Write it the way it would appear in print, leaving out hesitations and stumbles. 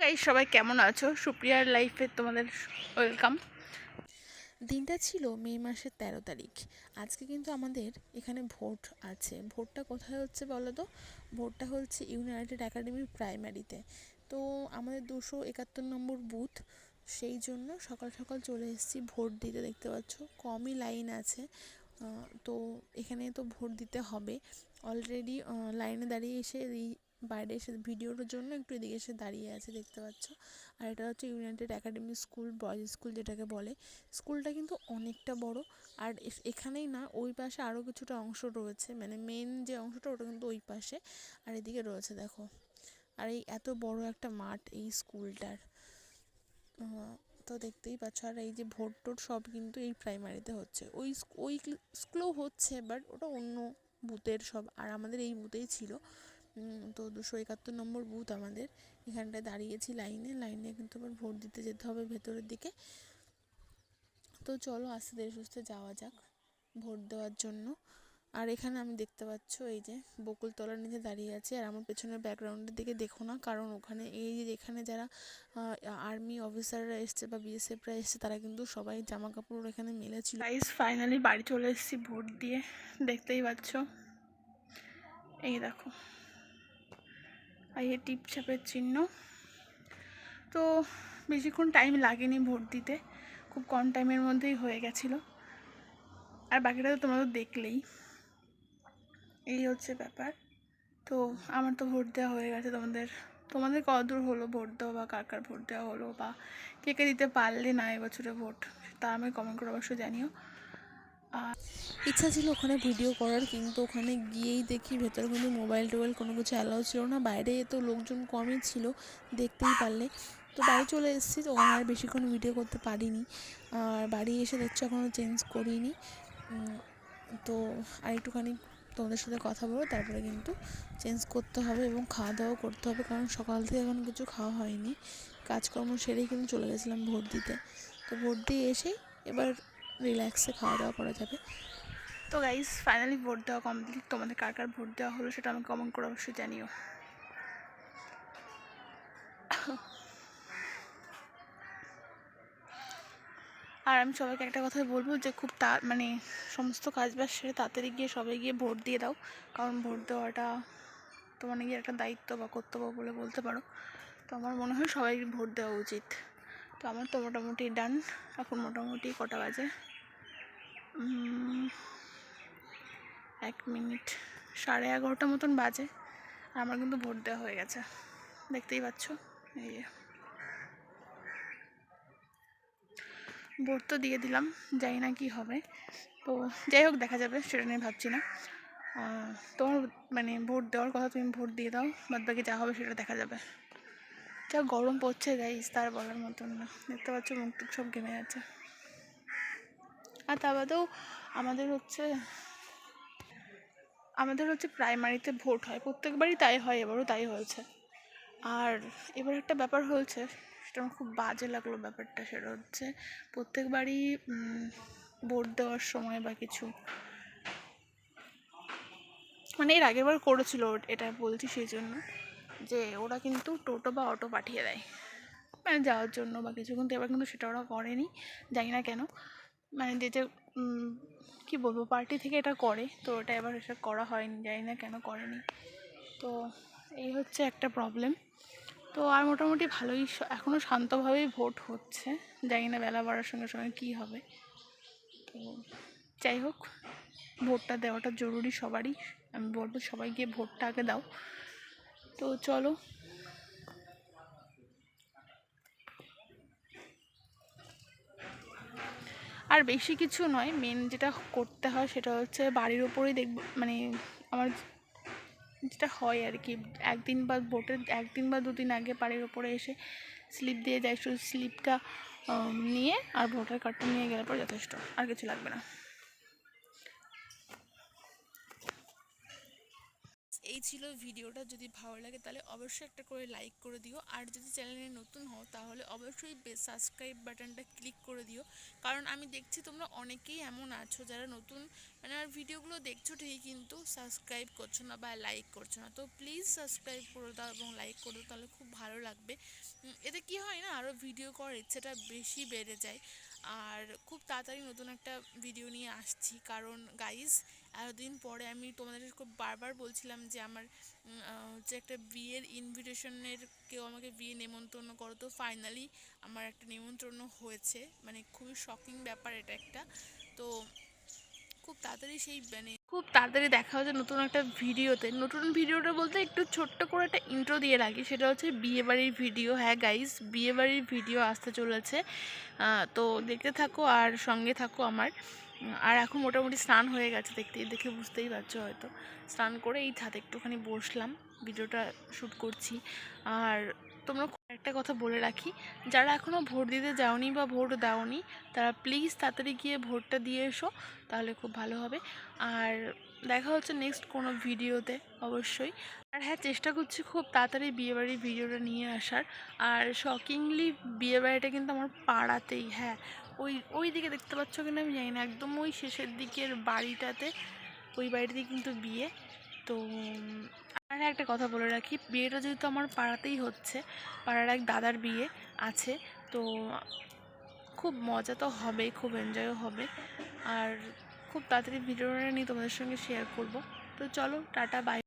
Guys সবাই কেমন আছো? সুপ্রিয়ার লাইফে তোমাদের ওয়েলকাম। দিনটা ছিল মে মাসের 13 তারিখ। আজকে কিন্তু আমাদের এখানে ভোট আছে। ভোটটা কোথায় হচ্ছে বলো তো? ভোটটা হচ্ছে ইউনাইটেড একাডেমি প্রাইমারিতে। তো আমাদের 271 নম্বর বুথ, সেই জন্য সকাল সকাল চলে এসেছি ভোট দিতে। দেখতে পাচ্ছ কমই লাইন আছে। তো এখানে তো ভোট দিতে হবে। অলরেডি লাইনে দাঁড়িয়ে এসে এই বাইরে এসে ভিডিওর জন্য একটু এদিকে এসে দাঁড়িয়ে আছে, দেখতে পাচ্ছ। আর এটা হচ্ছে United academy school, boys school যেটাকে বলে। স্কুলটা কিন্তু অনেকটা বড়। আর এখানেই না, ওই পাশে আরও কিছুটা অংশ রয়েছে, মানে মেন যে অংশটা ওটা কিন্তু ওই পাশে। আর এদিকে রয়েছে দেখো। আর এই এত বড় একটা মাঠ এই স্কুলটার। তো দেখতেই পাচ্ছ। আর এই যে ভোট টোট সব কিন্তু এই প্রাইমারিতে হচ্ছে। ওই স্কুলেও হচ্ছে, বাট ওটা অন্য বুথের সব। আর আমাদের এই বুথেই ছিল। তো 271 নম্বর বুথ আমাদের। এখানটায় দাঁড়িয়েছি লাইনে কিন্তু আবার ভোট দিতে যেতে হবে ভেতরের দিকে। তো চলো আস্তে ধীরে সুস্থে যাওয়া যাক ভোট দেওয়ার জন্য। আর এখানে আমি দেখতে পাচ্ছ এই যে বকুলতলার নিচে দাঁড়িয়ে আছে। আর আমার পেছনের ব্যাকগ্রাউন্ডের দিকে দেখো না, কারণ ওখানে এই যে এখানে যারা আর্মি অফিসাররা এসছে বা বিএসএফরা এসছে, তারা কিন্তু সবাই জামা কাপড় এখানে মেলেছিল। গাইস ফাইনালি বাড়ি চলে এসেছি ভোট দিয়ে, দেখতেই পাচ্ছ। এই দেখো, এই টিপ ছাপের চিহ্ন। তো বেশিক্ষণ টাইম লাগেনি ভোট দিতে, খুব কম টাইমের মধ্যেই হয়ে গেছিলো। আর বাকিটা তো তোমরা তো দেখলেই। এই হচ্ছে ব্যাপার। তো আমার তো ভোট দেওয়া হয়ে গেছে। তোমাদের কতদূর হলো ভোট দেওয়া, বা কার কার ভোট দেওয়া হলো, বা কে কে দিতে পারলে না এবছরে ভোট, তা আমি কমেন্ট করে অবশ্যই জানিও। ইচ্ছা ছিল ওখানে ভিডিও করার, কিন্তু ওখানে গিয়েই দেখি ভেতরে কিন্তু মোবাইল টোবাইল কোনো কিছু অ্যালাউ ছিল না। বাইরে তো লোকজন কমই ছিল, দেখতেই পারলে। তো বাড়ি চলে এসেছি, তো ওখানে আর বেশিক্ষণ ভিডিও করতে পারিনি। আর বাড়ি এসে দেখছি এখনও চেঞ্জ করিনি। তো আর একটুখানি তোমাদের সাথে কথা বলবো, তারপরে কিন্তু চেঞ্জ করতে হবে এবং খাওয়া দাওয়া করতে হবে, কারণ সকাল থেকে এখন কিছু খাওয়া হয়নি। কাজকর্ম সেরেই কিন্তু চলে গেছিলাম ভোট দিতে। তো ভোট দিয়ে এসেই এবার রিল্যাক্সে খাওয়া দাওয়া করা যাবে। তো গাইস ফাইনালি ভোট দেওয়া কমপ্লিট। তোমাদের কার কার ভোট দেওয়া হলো সেটা আমি কমেন্ট করে অবশ্যই জানিও। আর আমি সবাইকে একটা কথাই বলবো যে খুব মানে সমস্ত কাজ বাজ সেরে তাড়াতাড়ি গিয়ে সবাই গিয়ে ভোট দিয়ে দাও, কারণ ভোট দেওয়াটা তোমার গিয়ে একটা দায়িত্ব বা কর্তব্য বলে বলতে পারো। তো আমার মনে হয় সবাই ভোট দেওয়া উচিত। তো আমার তো মোটামুটি ডান। এখন মোটামুটি কটা বাজে, 1 মিনিট, 11:30 মতন বাজে। আর আমার কিন্তু ভোট দেওয়া হয়ে গেছে, দেখতেই পাচ্ছ। এই যে ভোট তো দিয়ে দিলাম, জানি না কী হবে। তো যাই হোক, দেখা যাবে, সেটা নিয়ে ভাবছি না। তোমার মানে ভোট দেওয়ার কথা, তুমি ভোট দিয়ে দাও, বাদ বাকি যা হবে সেটা দেখা যাবে। যা গরম পড়ছে গাইস, তার বলার মতন না। দেখতে পাচ্ছ মুখ টুক সব ঘেমে যাচ্ছে। আর তা বাদেও আমাদের হচ্ছে প্রাইমারিতে ভোট হয় প্রত্যেকবারই, তাই হয়, এবারও তাই হয়েছে। আর এবার একটা ব্যাপার হয়েছে, সেটা আমার খুব বাজে লাগলো ব্যাপারটা। সেটা হচ্ছে প্রত্যেকবারই ভোট দেওয়ার সময় বা কিছু, মানে এর আগের বার করেছিল, এটা বলছি সেই জন্য যে ওরা কিন্তু টোটো বা অটো পাঠিয়ে দেয় মানে যাওয়ার জন্য বা কিছু, কিন্তু এবার কিন্তু সেটা ওরা করেনি, জানি না কেন। মানে যে কী বলবো, পার্টি থেকে এটা করে, তো ওটা এবার এটা করা হয়নি, জানি না কেন করেনি। তো এই হচ্ছে একটা প্রবলেম। তো আর মোটামুটি ভালোই, এখনও শান্তভাবেই ভোট হচ্ছে, জানি না বেলা বাড়ার সঙ্গে সঙ্গে কী হবে। তো যাই হোক, ভোটটা দেওয়াটা জরুরি সবারই। আমি বলবো সবাই গিয়ে ভোটটা আগে দাও। তো চলো, আর বেশি কিছু নয়, মেন যেটা করতে হয় সেটা হচ্ছে বাড়ির ওপরেই দেখব, মানে আমার যেটা হয় আর কি, একদিন বা ভোটের 1 দিন বা 2 দিন আগে বাড়ির ওপরে এসে স্লিপ দিয়ে যায়, শুধু স্লিপটা নিয়ে আর ভোটার কার্ডটা নিয়ে গেলে পরে যথেষ্ট, আর কিছু লাগবে না। এই ছিল ভিডিওটা। যদি ভালো লাগে তাহলে অবশ্যই একটা করে লাইক করে দিও, আর যদি চ্যানেলে নতুন হও তাহলে অবশ্যই সাবস্ক্রাইব বাটনটা ক্লিক করে দিও, কারণ আমি দেখছি তোমরা অনেকেই এমন আছো যারা নতুন মানে আমার ভিডিওগুলো দেখছো ঠিকই কিন্তু সাবস্ক্রাইব করছো না বা লাইক করছো না। তো প্লিজ সাবস্ক্রাইব করে দাও এবং লাইক করে দাও, তাহলে খুব ভালো লাগবে। এতে কি হয় না, আরও ভিডিও করার ইচ্ছেটা বেশি বেড়ে যায়। আর খুব তাড়াতাড়ি নতুন একটা ভিডিও নিয়ে আসছি, কারণ গাইস এতদিন পরে আমি তোমাদের খুব বারবার বলছিলাম যে আমার হচ্ছে একটা বিয়ের ইনভিটেশনের, কেউ আমাকে বিয়ে নেমন্তন্ন করো, তো ফাইনালি আমার একটা নেমন্তন্ন হয়েছে। মানে খুবই শকিং ব্যাপার এটা একটা। তো খুব তাড়াতাড়ি খুব তাড়াতাড়ি দেখা হচ্ছে নতুন একটা ভিডিওতে। নতুন ভিডিওটা বলতে একটু ছোট্ট করে একটা ইন্ট্রো দিয়ে রাখি, সেটা হচ্ছে বিয়েবাড়ির ভিডিও। হ্যাঁ গাইস, বিয়েবাড়ির ভিডিও আসতে চলেছে, তো দেখতে থাকো আর সঙ্গে থাকো আমার। আর এখন মোটামুটি স্নান হয়ে গেছে, দেখে বুঝতেই পারছো হয়তো। স্নান করে এই ছাদে একটুখানি বসলাম, ভিডিওটা শ্যুট করছি। আর তোমরা একটা কথা বলে রাখি, যারা এখনও ভোট দিতে যাওনি বা ভোট দাওনি তারা প্লিজ তাড়াতাড়ি গিয়ে ভোটটা দিয়ে এসো, তাহলে খুব ভালো হবে। আর দেখা হচ্ছে নেক্সট কোনো ভিডিওতে অবশ্যই। আর হ্যাঁ, চেষ্টা করছি খুব তাড়াতাড়ি বিয়েবাড়ির ভিডিওটা নিয়ে আসার। আর শকিংলি বিয়েবাড়িটা কিন্তু আমার পাড়াতেই, হ্যাঁ ওই ওই দিকে দেখতে পাচ্ছ কিনা আমি জানি না, একদম ওই শেষের দিকের বাড়িটাতে, ওই বাড়িতেই কিন্তু বিয়ে। তো আর একটা কথা বলে রাখি, বিয়েটা যেহেতু আমার পাড়াতেই হচ্ছে, পাড়ার এক দাদার বিয়ে আছে, তো খুব মজা তো হবেই, খুব এনজয়ও হবে। আর খুব তাড়াতাড়ি ভিডিওটা নিয়ে তোমাদের সঙ্গে শেয়ার করব। তো চলো, টাটা, বাই।